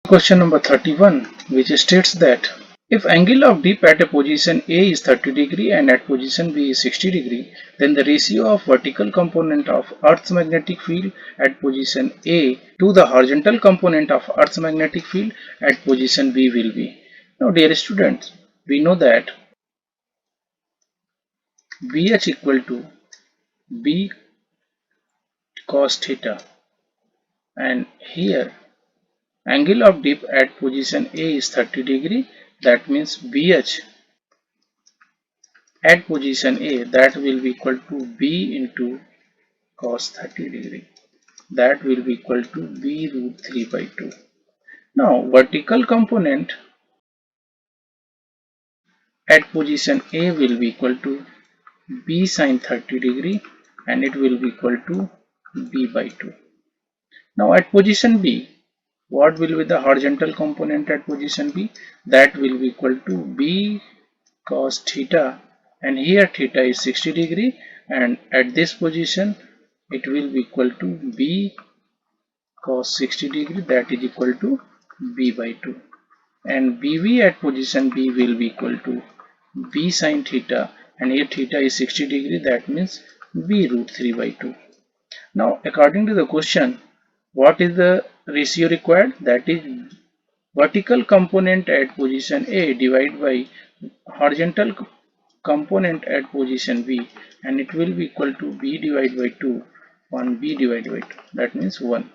Question number 31, which states that if angle of dip at a position A is 30 degree and at position B is 60 degree, then the ratio of vertical component of Earth's magnetic field at position A to the horizontal component of Earth's magnetic field at position B will be. Now dear students, we know that BH equal to B cos theta, and here angle of dip at position A is 30 degree. That means BH at position A, that will be equal to B into cos 30 degree. That will be equal to B root 3 by 2. Now vertical component at position A will be equal to B sin 30 degree, and it will be equal to B by 2. Now at position B, what will be the horizontal component at position B? That will be equal to B cos theta, and here theta is 60 degree, and at this position it will be equal to B cos 60 degree, that is equal to B by 2, and BV at position B will be equal to B sin theta, and here theta is 60 degree, that means B root 3 by 2. Now according to the question, what is the ratio required? That is vertical component at position A divided by horizontal component at position B, and it will be equal to B divided by 2 on B divided by 2, that means 1.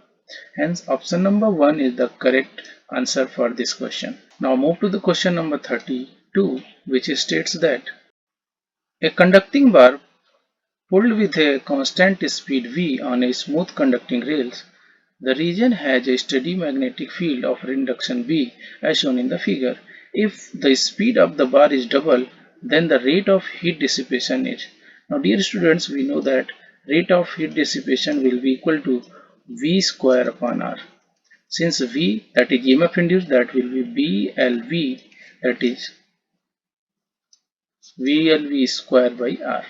Hence option number 1 is the correct answer for this question. Now move to the question number 32, which states that a conducting bar pulled with a constant speed V on a smooth conducting rails, the region has a steady magnetic field of induction B as shown in the figure. If the speed of the bar is double, then the rate of heat dissipation is. Now dear students, we know that rate of heat dissipation will be equal to V square upon R. Since V, that is EMF induced, that will be BLV, that is VLV square by R.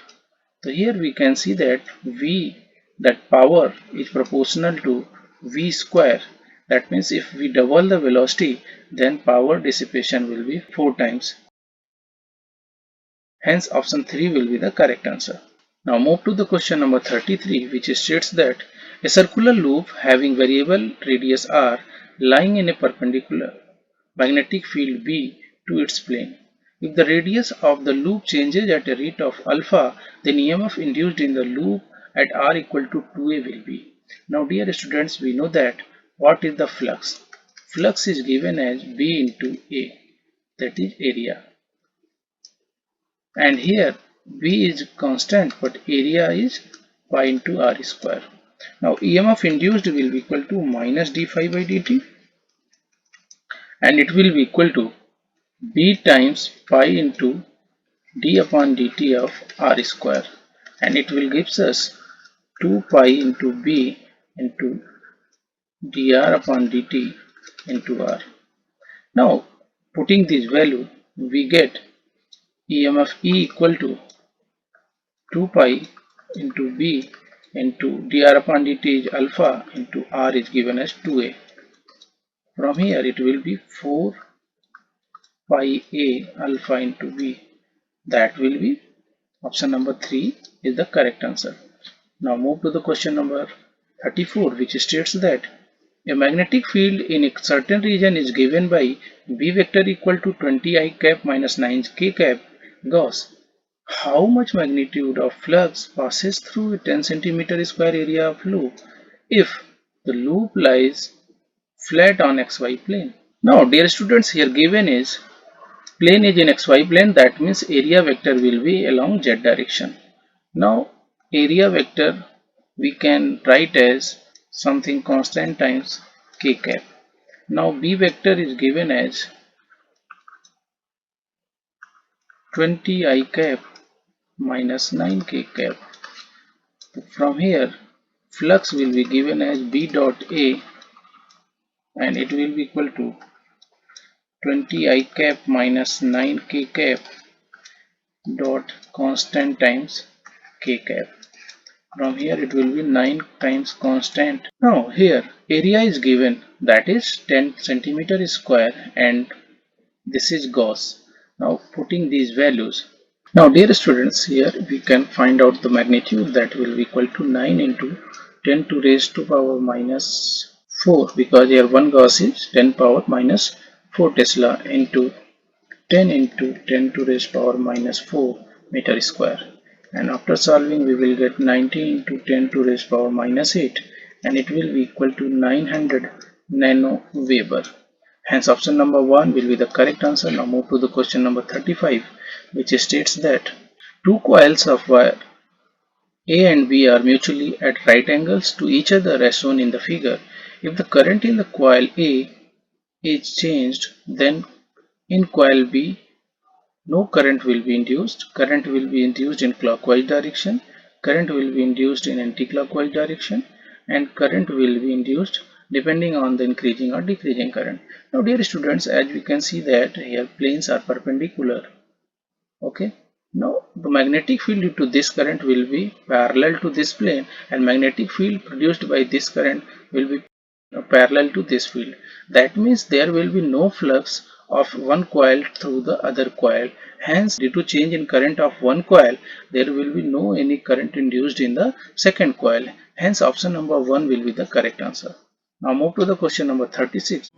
So here we can see that V, that power is proportional to V square. That means if we double the velocity, then power dissipation will be 4 times. Hence option 3 will be the correct answer. Now move to the question number 33, which states that a circular loop having variable radius r lying in a perpendicular magnetic field B to its plane. If the radius of the loop changes at a rate of alpha, then EMF induced in the loop at r equal to 2a will be. Now dear students, we know that what is the flux? Flux is given as B into A, that is area. And here B is constant, but area is pi into r square. Now EMF induced will be equal to minus d phi by dt, and it will be equal to B times pi into d upon dt of r square, and it will gives us 2 pi into B into dr upon dt into r. Now putting this value, we get EMF E equal to 2 pi into B into dr upon dt is alpha into r is given as 2a. From here it will be 4 pi a alpha into B. That will be option number 3 is the correct answer. Now move to the question number 34, which states that a magnetic field in a certain region is given by B vector equal to 20 I cap minus 9 k cap Gauss. How much magnitude of flux passes through a 10 centimeter square area of loop if the loop lies flat on xy plane? Now dear students, here given is plane is in xy plane, that means area vector will be along z direction. Now area vector we can write as something constant times k cap. Now B vector is given as 20 I cap minus 9 k cap. From here flux will be given as B dot A, and it will be equal to 20 I cap minus 9 k cap dot constant times k cap. From here it will be 9 times constant. Now here area is given, that is 10 centimeter square, and this is Gauss. Now putting these values, now dear students, here we can find out the magnitude, that will be equal to 9 into 10 to raise to power minus 4, because here 1 Gauss is 10 power minus 4 Tesla, into 10 into 10 to raise power minus 4 meter square, and after solving we will get 90 into 10 to raise power minus 8, and it will be equal to 900 nano Weber. Hence option number 1 will be the correct answer. Now move to the question number 35, which states that two coils of wire A and B are mutually at right angles to each other as shown in the figure. If the current in the coil A is changed, then in coil B no current will be induced. Current will be induced in clockwise direction, current will be induced in anti-clockwise direction, and current will be induced depending on the increasing or decreasing current. Now dear students, as we can see that here planes are perpendicular. Okay. Now the magnetic field due to this current will be parallel to this plane, and magnetic field produced by this current will be parallel to this field. That means there will be no flux of one coil through the other coil. Hence, due to change in current of one coil, there will be no any current induced in the second coil. Hence, option number 1 will be the correct answer. Now move to the question number 36.